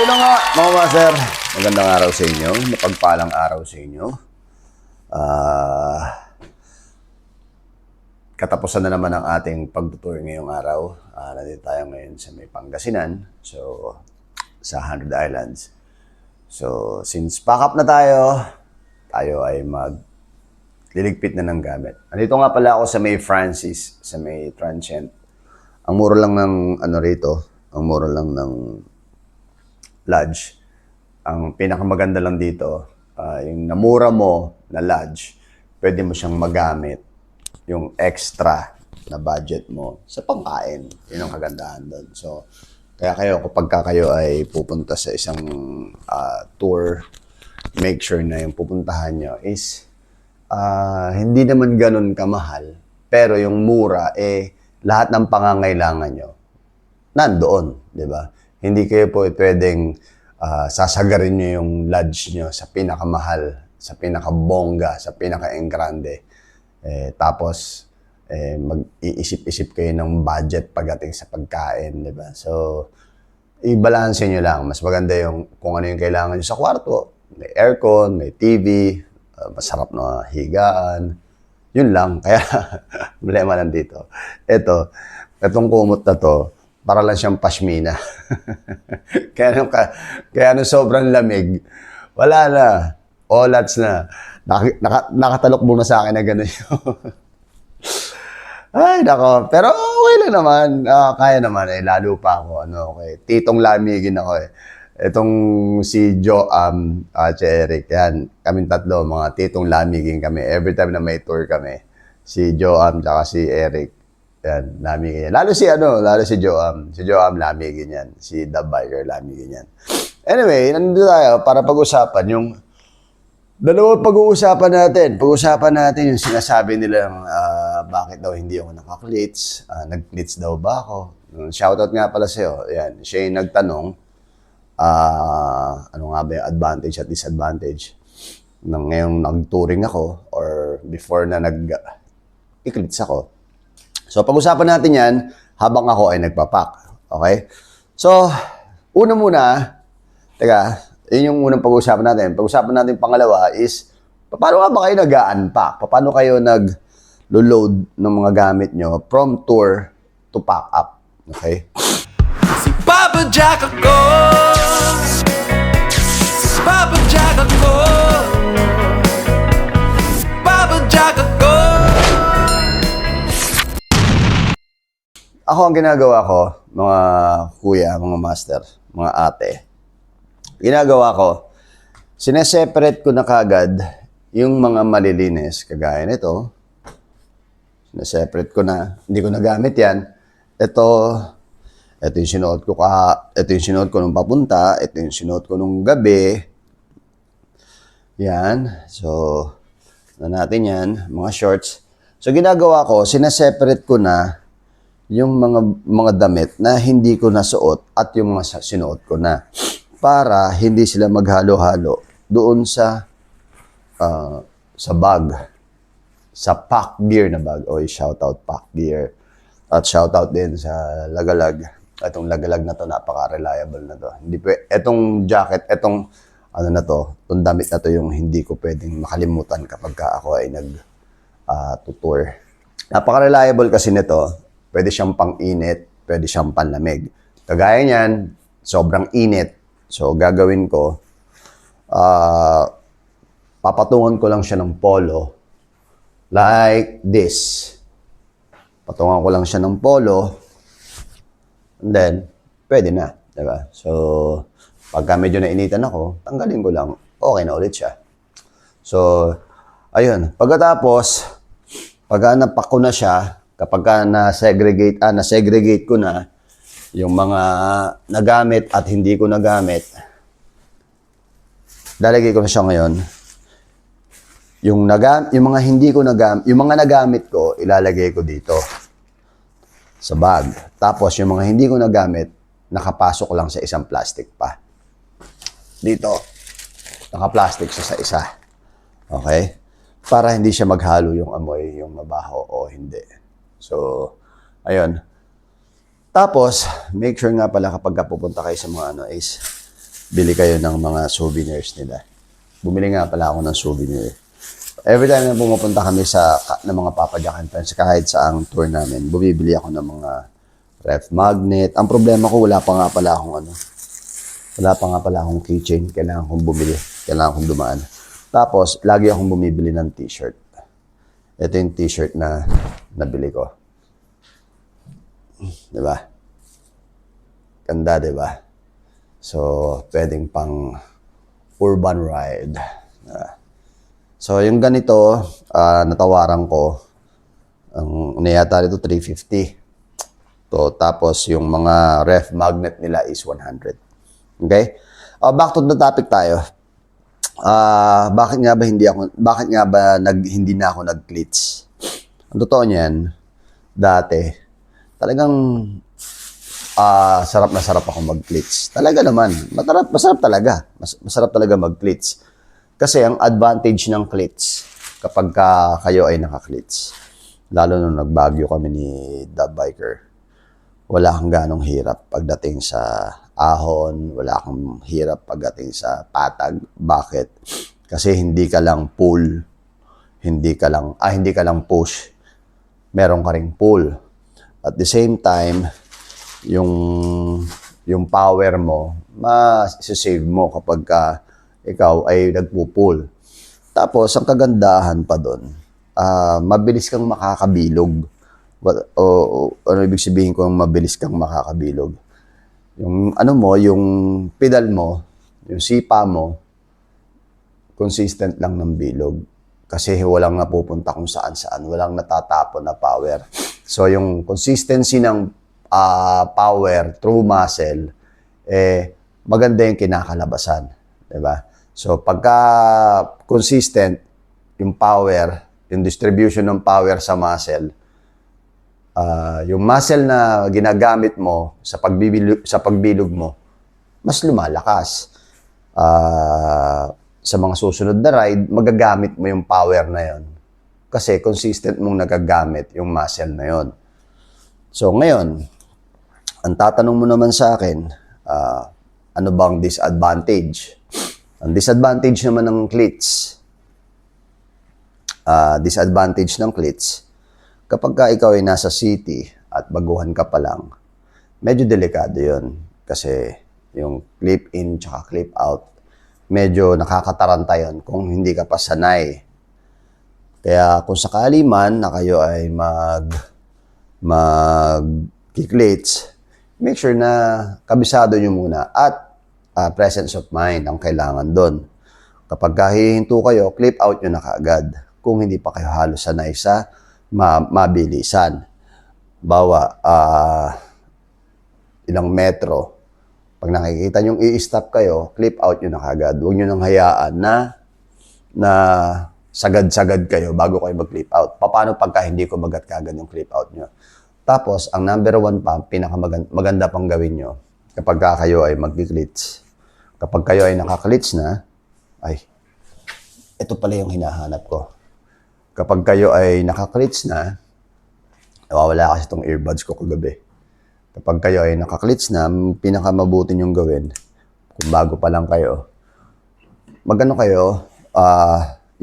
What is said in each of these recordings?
ayun na nga, mga master. Magandang araw sa inyo. Mapagpalang araw sa inyo. Katapusan na naman ang ating pagtutur ngayong araw. Nandito tayo ngayon sa may Pangasinan. So, sa 100 Islands. So, since pack up na tayo ay liligpit na ng gamit. Nandito nga pala ako sa may Francis, sa may Transient. Ang mura lang ng lodge. Ang pinakamaganda lang dito, yung namura mo na lodge, pwede mo siyang magamit yung extra na budget mo sa pangkain. Yun ang kagandahan doon. So, kaya kapag kayo ay pupunta sa isang tour, make sure na yung pupuntahan nyo is hindi naman ganun kamahal, pero yung mura, lahat ng pangangailangan nyo, nandoon, di ba? Hindi kayo po pwedeng sasagarin nyo yung lodge nyo sa pinakamahal, sa pinakabongga, sa pinaka-engrande. Tapos, mag-iisip-isip kayo ng budget pagdating sa pagkain, di ba? So, i-balance nyo lang. Mas maganda yung kung ano yung kailangan nyo sa kwarto. May aircon, may TV, masarap na higaan. Yun lang. Kaya, problema lang dito. Itong kumot na to, para lang siyang pashmina. kaya nung sobrang lamig, wala na. Olats na. Nakatalokbong na sa akin na gano'n yun. Ay, nako. Pero okay lang naman. Kaya naman lalo pa ako. Titong lamigin ako Itong si Joam at si Eric, yan. Kaming tatlo, mga titong lamigin kami. Every time na may tour kami, si Joam at si Eric, yan, lamigin yan. Lalo si Joam. Si Joam, lamigin yan. Si The Biker, lamigin yan. Anyway, nandito tayo para pag-usapan yung dalawang pag-uusapan natin. Pag-usapan natin yung sinasabi nilang bakit daw hindi ako naka-clits. Nag-clits daw ba ako? Shoutout nga pala sa'yo. Yan, siya yung nagtanong ano nga ba yung advantage at disadvantage ng ngayong nag-touring ako or before na nag-clits ako. So, pag-usapan natin yan habang ako ay nagpapak. Okay? So, una muna, yun yung unang pag-usapan natin. Pag-usapan natin pangalawa is, paano nga ba kayo nag-unpack? Paano kayo nag-load ng mga gamit nyo from tour to pack up? Okay? Si Papa Jack ako! Si Papa Jack ako! Papa Jack ako! Ako ang ginagawa ko, mga kuya, mga master, mga ate, ginagawa ko, sineseparate ko na kagad yung mga malilinis, kagaya nito. Sineseparate ko na, hindi ko nagamit yan. Ito yung sinuot ko ito yung sinuot ko nung papunta, ito yung sinuot ko nung gabi. Yan. So, natin yan, mga shorts. So, ginagawa ko, sineseparate ko na yung mga damit na hindi ko nasuot at yung mga sinuot ko na para hindi sila maghalo-halo doon sa bag, sa pack gear na bag. Shoutout pack gear at shoutout din sa Lagalag. Itong Lagalag na to, napaka-reliable na to. Etong jacket, etong damit na to yung hindi ko pwedeng makalimutan kapag ako ay nag-tutor. Napaka-reliable kasi nito. Pwede siyang pang-init, pwede siyang panlamig. Kagaya niyan, sobrang init. So, gagawin ko, papatungan ko lang siya ng polo like this. Patungan ko lang siya ng polo, and then, pwede na. Diba? So, pagka medyo nainitan ako, tanggalin ko lang, okay na ulit siya. So, ayun. Pagkatapos, pagka napak ko na siya, kapag na-segregate ko na yung mga nagamit at hindi ko nagamit, lalagay ko na siya ngayon. Yung mga hindi ko nagamit, yung mga nagamit ko, ilalagay ko dito sa bag. Tapos yung mga hindi ko nagamit, nakapasok lang sa isang plastic pa. Dito, naka-plastic siya sa isa. Okay? Para hindi siya maghalo yung amoy, yung mabaho o hindi. So, ayun. Tapos, make sure nga pala kapag pupunta kayo sa mga bili kayo ng mga souvenirs nila. Bumili nga pala ako ng souvenir. Every time na pumupunta kami ng mga Papa Jack and Friends, kahit sa ang tour namin, bumibili ako ng mga ref magnet. Ang problema ko, wala pa nga pala akong keychain. Kailangan kong bumili. Kailangan kong dumaan. Tapos, lagi akong bumibili ng t-shirt. Ito yung t-shirt na nabili ko. Diba? Ganda, diba? So, pwedeng pang urban ride. So, yung ganito, natawaran ko. Ang niyata nito, 350. So, tapos, yung mga ref magnet nila is 100. Okay? Back to the topic tayo. Bakit nga ba hindi na ako nag-cleats? Ang totoo niyan, dati, talagang sarap na sarap ako mag-cleats. Talaga naman, masarap talaga. Masarap talaga mag-cleats. Kasi ang advantage ng cleats, kapag kayo ay naka-cleats, lalo nung nagbagyo kami ni Dub Biker, wala kang ganong hirap pagdating sa ahon, wala kang hirap pagdating sa patag. Bakit? Kasi hindi ka lang pull, hindi ka lang push, meron ka ring pull. At the same time, yung power mo, ma-save mo kapag ikaw ay nagpo-pull. Tapos, ang kagandahan pa doon, mabilis kang makakabilog. Ano ibig sabihin ko mabilis kang makakabilog? Yung yung pedal mo, yung sipa mo, consistent lang ng bilog. Kasi walang napupunta kung saan-saan, walang natatapon na power. So, yung consistency ng power through muscle, maganda yung kinakalabasan. Diba? So, pagka consistent yung power, yung distribution ng power sa muscle, yung muscle na ginagamit mo sa pagbilog mo, mas lumalakas. Sa mga susunod na ride, magagamit mo yung power na yon. Kasi consistent mong nagagamit yung muscle na yon. So ngayon, ang tatanong mo naman sa akin, ano bang disadvantage? Ang disadvantage naman ng cleats, kapag ka ikaw ay nasa city at baguhan ka pa lang, medyo delikado yun. Kasi yung clip-in tsaka clip-out, medyo nakakataranta yun kung hindi ka pa sanay. Kaya kung sakali man na kayo ay mag-cleats, make sure na kabisado nyo muna at presence of mind ang kailangan doon. Kapag kahihinto kayo, clip-out nyo na kaagad kung hindi pa kayo halos sanay sa mabilisan. Bawa, ilang metro. Pag nakikita nyo i-stop kayo, clip out nyo na kagad. Huwag nyo nang hayaan na sagad-sagad kayo bago kayo mag-clip out. Paano pagka hindi ko magat kagad yung clip out nyo? Tapos, ang number one pa, pinakamaganda pang gawin nyo kapag kayo ay mag-cleats. Kapag kayo ay naka-cleats na, ito pala yung hinahanap ko. Kapag kayo ay naka-cleats na, nawawala kasi itong earbuds ko kagabi. Kapag kayo ay naka-cleats na, pinakamabuti nyong gawin, kung bago pa lang kayo, magano kayo,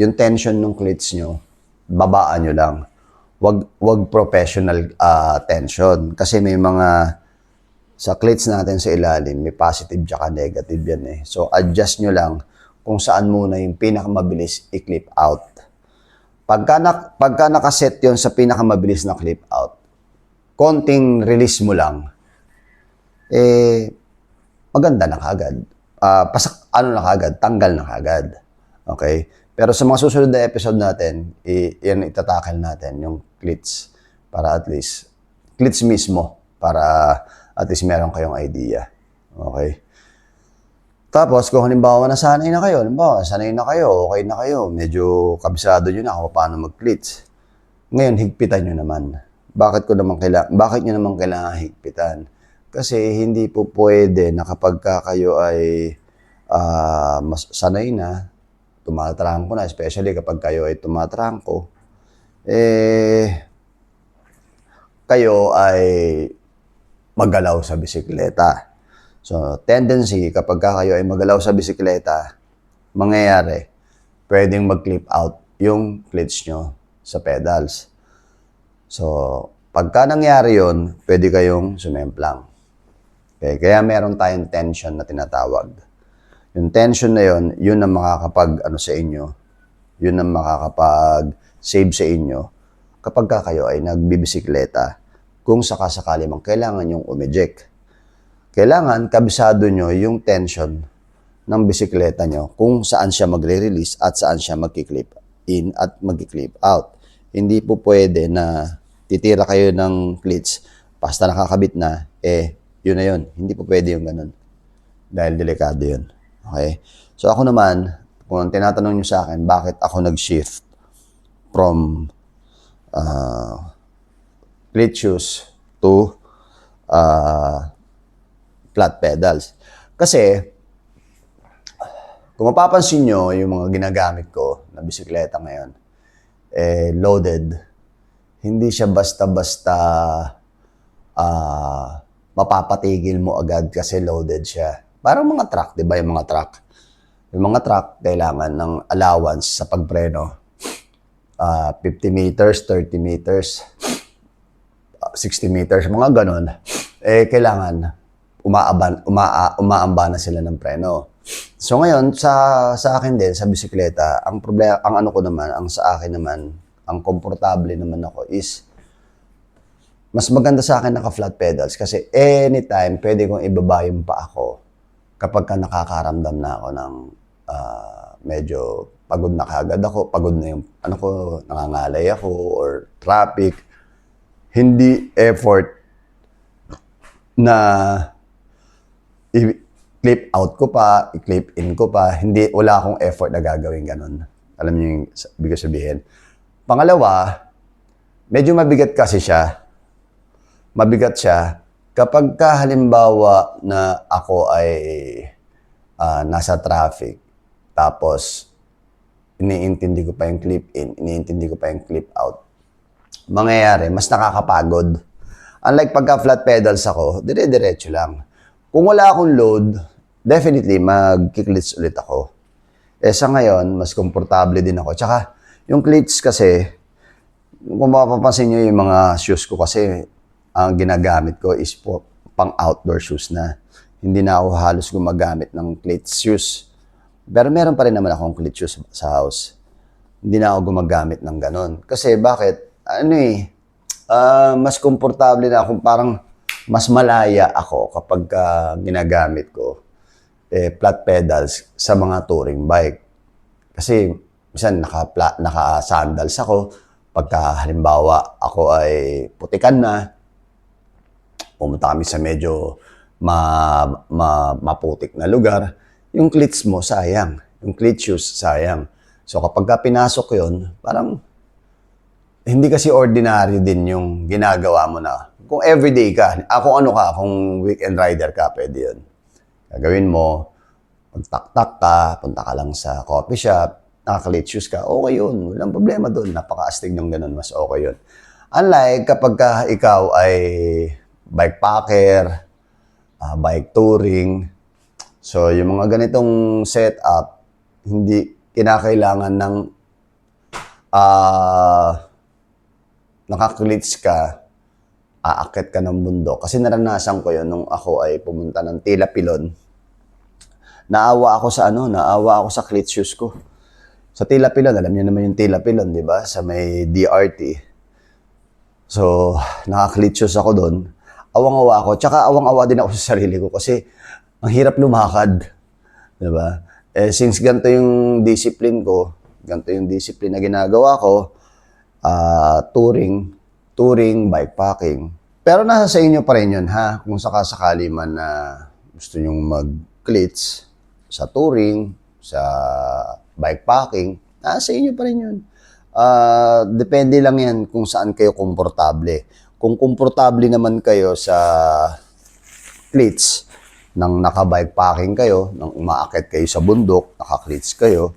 yung tension ng cleats nyo, babaan nyo lang. Wag professional tension. Kasi may mga, sa cleats natin sa ilalim, may positive tsaka negative yan eh. So, adjust nyo lang kung saan muna yung pinakamabilis i-clip out. Pagka nakaset yon sa pinakamabilis na clip out, konting release mo lang, maganda na kagad. Tanggal na kagad. Okay? Pero sa mga susunod na episode natin, yan itatakal natin, yung cleats. Para at least, cleats mismo. Para at least meron kayong idea. Okay? Tapos, kung halimbawa nasanay na kayo, okay na kayo, medyo kabisado nyo na kung paano mag-cleats. Ngayon, higpitan nyo naman. Bakit nyo naman kailangan higpitan? Kasi hindi po pwede na kapag kayo ay sanay na, tumatrangko na, especially kapag kayo ay tumatrangko, kayo ay magalaw sa bisikleta. So, tendency, kapag kayo ay magalaw sa bisikleta, mangyayari, pwedeng mag-clip out yung cleats nyo sa pedals. So, pagka nangyari yun, pwede kayong sumemplang. Okay? Kaya meron tayong tension na tinatawag. Yung tension na yun, yun ang sa inyo. Yun ang makakapag-save sa inyo kapag kayo ay nagbibisikleta. Kung sakasakali mang kailangan yung umeject. Kailangan kabisado nyo yung tension ng bisikleta nyo kung saan siya magre-release at saan siya magki-clip in at magki-clip out. Hindi po pwede na titira kayo ng cleats basta nakakabit na, yun na yun. Hindi po pwede yung ganun. Dahil delikado yun. Okay? So ako naman, kung tinatanong nyo sa akin, bakit ako nag-shift from cleat shoes to flat pedals. Kasi, kung mapapansin nyo, yung mga ginagamit ko na bisikleta ngayon, loaded. Hindi siya basta-basta mapapatigil mo agad kasi loaded siya. Parang mga truck, di ba? Yung mga truck. Yung mga truck, kailangan ng allowance sa pagpreno. 50 meters, 30 meters, 60 meters, mga ganon. Kailangan umaamba na sila ng preno. So ngayon, sa akin din, sa bisikleta, ang problema, ang sa akin naman, ang komportable naman ako is, mas maganda sa akin naka-flat pedals kasi anytime pwede kong ibaba yung paa ko kapag ka nakakaramdam na ako ng medyo pagod na kagad ako, pagod na yung nangangalay ako or traffic. Hindi effort na i-clip out ko pa, i-clip in ko pa. Wala akong effort na gagawin ganun. Alam niyo yung ibig sabihin. Pangalawa, medyo mabigat kasi siya. Mabigat siya kapag halimbawa na ako ay nasa traffic, tapos iniintindi ko pa yung clip in, iniintindi ko pa yung clip out. Mangyayari, mas nakakapagod. Unlike pagka flat pedals ako, dire-diretso lang. Kung wala akong load, definitely mag-cleats ulit ako. Sa ngayon, mas komportable din ako. Tsaka, yung cleats kasi, kung mapapansin nyo yung mga shoes ko kasi, ang ginagamit ko is pang outdoor shoes na. Hindi na ako halos gumagamit ng cleats shoes. Pero meron pa rin naman akong cleats shoes sa house. Hindi na ako gumagamit ng ganon. Kasi bakit? Mas komportable na ako, parang mas malaya ako kapag ginagamit ko flat pedals sa mga touring bike. Kasi minsan naka-sandals ako. Pagka halimbawa ako ay putikan na, pumunta kami sa medyo maputik na lugar, yung cleats mo sayang. Yung cleat shoes sayang. So kapag pinasok yun, parang hindi kasi ordinary din yung ginagawa mo na. Kung everyday ka, kung weekend rider ka, pwede yun. Gagawin mo, pagtaktak ka, punta ka lang sa coffee shop, naka-cleat shoes ka, okay yun. Walang problema doon. Napaka-astig ng ganun, mas okay yun. Unlike kapag ikaw ay bike packer, bike touring, so yung mga ganitong setup, hindi kinakailangan ng naka-cleats ka, aakit ka ng bundok. Kasi naranasan ko yun nung ako ay pumunta ng Tila Pilon. Naawa ako sa cleat shoes ko. Sa Tila Pilon, alam niyo naman yung Tila Pilon, di ba? Sa may DRT. So, naka-cleat shoes ako doon. Awang-awa ako. Tsaka awang-awa din ako sa sarili ko kasi ang hirap lumakad. Di ba? Since ganito yung discipline ko, ganito yung discipline na ginagawa ko, touring, bikepacking. Pero nasa sa inyo pa rin yun, ha? Kung sakasakali man na gusto nyong mag-cleats sa touring, sa bikepacking, nasa inyo pa rin yun. Depende lang yan kung saan kayo komportable. Kung komportable naman kayo sa cleats, nang naka-bikepacking kayo, nang umaakit kayo sa bundok, naka-cleats kayo,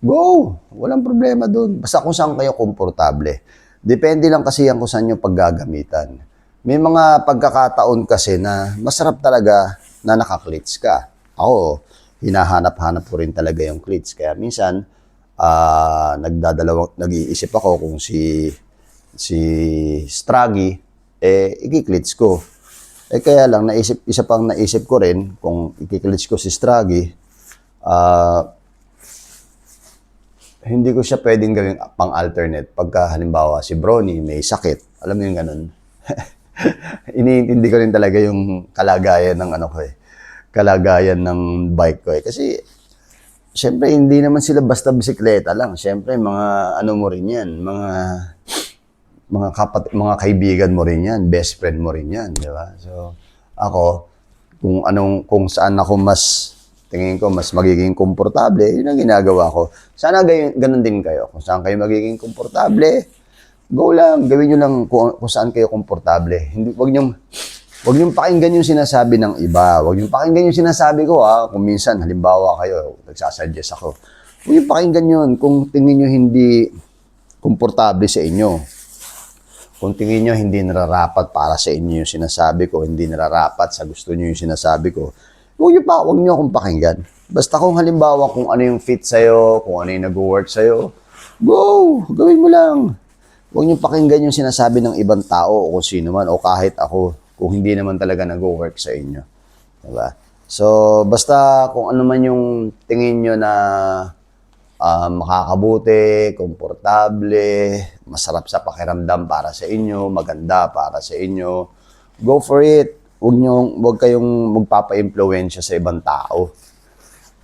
go! Walang problema doon. Basta kung saan kayo komportable. Depende lang kasi yan kung saan yung paggagamitan. May mga pagkakataon kasi na masarap talaga na naka-cleats ka. Ako, hinahanap-hanap ko rin talaga yung cleats. Kaya minsan, nag-iisip ako kung si Stragi, i-cleats ko. Kaya lang, isa pang naisip ko rin, kung i-cleats ko si Stragi, hindi ko siya pwedeng gawing pang-alternate pagka halimbawa si Brony may sakit. Alam mo yung ganun? Iniintindi ko rin talaga yung kalagayan ng kalagayan ng bike ko Kasi, syempre, hindi naman sila basta bisikleta lang. Syempre, mga mo rin yan, mga kaibigan mo rin yan, best friend mo rin yan, di ba? So, ako, kung saan ako tingin ko mas magiging komportable, yun ang ginagawa ko. Sana ganun din kayo. Kung saan kayo magiging komportable, go lang, gawin nyo lang kung saan kayo komportable. Wag nyo pakinggan yung sinasabi ng iba. Wag nyo pakinggan yung sinasabi ko, Kung minsan, halimbawa kayo, nagsasuggest ako. Huwag nyo pakinggan yun kung tingin nyo hindi komportable sa inyo. Kung tingin nyo hindi nararapat para sa inyo yung sinasabi ko, hindi nararapat sa gusto nyo yung sinasabi ko, huwag nyo akong pakinggan. Basta kung halimbawa kung ano yung fit sa'yo, kung ano yung nag-work sa'yo, go! Gawin mo lang. Huwag nyo pakinggan yung sinasabi ng ibang tao o kung sino man o kahit ako kung hindi naman talaga nag-work sa inyo. Diba? So, basta kung ano man yung tingin nyo na makakabuti, komportable, masarap sa pakiramdam para sa inyo, maganda para sa inyo, go for it. Huwag kayong magpapa-impluwensya sa ibang tao.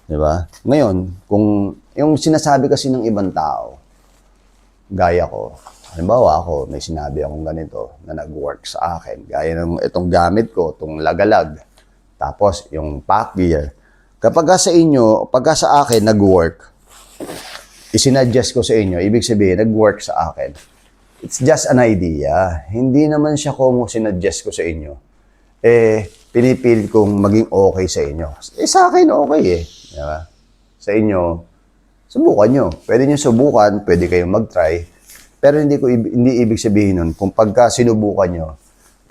Diba? Ngayon, kung yung sinasabi kasi ng ibang tao, gaya ko, halimbawa ako, may sinabi akong ganito na nag-work sa akin. Gaya ng itong gamit ko, itong lagalag. Tapos, yung pack gear. Kapag sa akin nag-work, isinadjust ko sa inyo, ibig sabihin, nag-work sa akin. It's just an idea. Hindi naman siya kung sinadjust ko sa inyo. Pinipil kong maging okay sa inyo. Sa akin, okay Diba? Sa inyo, subukan nyo. Pwede nyo subukan, pwede kayong mag-try. Pero hindi ibig sabihin nun, kung pagka sinubukan nyo,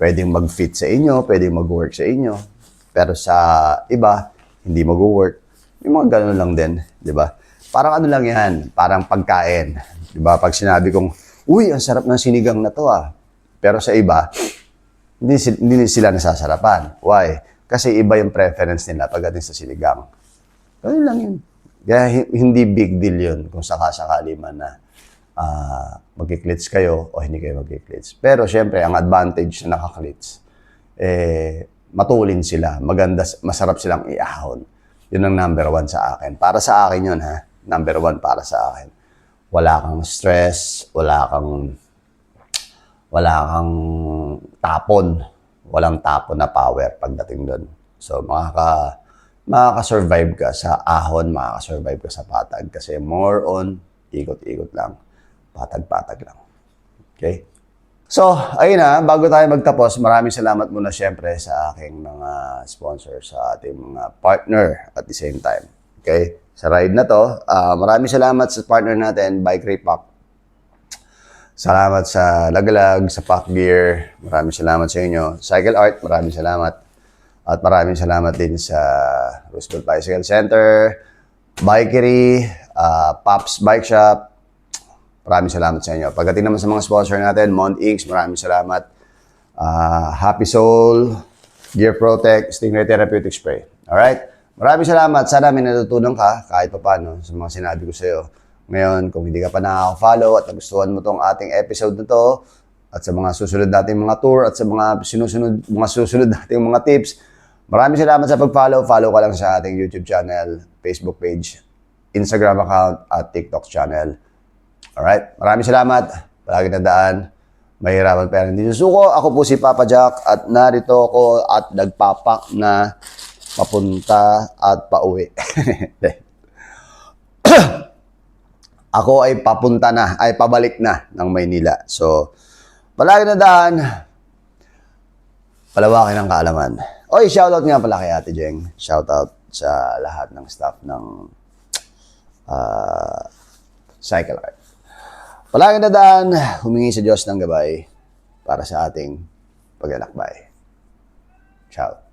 pwedeng mag-fit sa inyo, pwedeng mag-work sa inyo. Pero sa iba, hindi mag-work. Yung mga ganun lang din, di ba? Parang ano lang yan, parang pagkain. Di ba? Pag sinabi kong, uy, ang sarap ng sinigang na to Pero sa iba, hindi sila nasasarapan. Why? Kasi iba yung preference nila pagdating sa sinigang. Ganun lang yun. Kaya hindi big deal yun kung sakasakali man na magkiklits kayo o hindi kayo magkiklits. Pero syempre, ang advantage na nakaklits, matulin sila, maganda, masarap silang iahon. Yun ang number 1 sa akin. Para sa akin yun, number 1 para sa akin. Wala kang stress, wala kang tapon. Walang tapon na power pagdating doon. So, makaka-survive ka sa ahon, makaka-survive ka sa patag. Kasi more on, ikot-ikot lang. Patag-patag lang. Okay? So, ayun bago tayo magtapos, maraming salamat muna syempre sa aking mga sponsor, sa ating mga partner at the same time. Okay? Sa ride na to, maraming salamat sa partner natin, Bike Repack. Salamat sa Lagalag, sa Pack Gear. Maraming salamat sa inyo. Cycle Art, maraming salamat. At maraming salamat din sa Roosevelt Bicycle Center, Bikery, Pops Bike Shop. Maraming salamat sa inyo. Pagdating naman sa mga sponsor natin, Mont Inks, maraming salamat. Happy Soul, Gear Protect, Stingray Therapeutic Spray. Alright? Maraming salamat. Sana may natutunan ka kahit pa paano sa mga sinabi ko sa iyo. Ngayon, kung hindi ka pa nakaka-follow at nagustuhan mo tong ating episode na to, at sa mga susunod nating mga tour, at sa mga susunod nating mga tips, maraming salamat sa pag-follow. Follow ka lang sa ating YouTube channel, Facebook page, Instagram account, at TikTok channel. Alright? Maraming salamat. Palagi tandaan, mahirapan pero hindi susuko. Ako po si Papa Jack at narito ako at nagpapak na papunta at pauwi. Ako ay pabalik na ng Maynila. So, palagi na daan, palawakin ang kaalaman. Oy, shoutout nga pala kay Ate Jeng. Shoutout sa lahat ng staff ng Cycle Art. Palagi na daan, humingi sa Diyos ng gabay para sa ating paglalakbay. Ciao.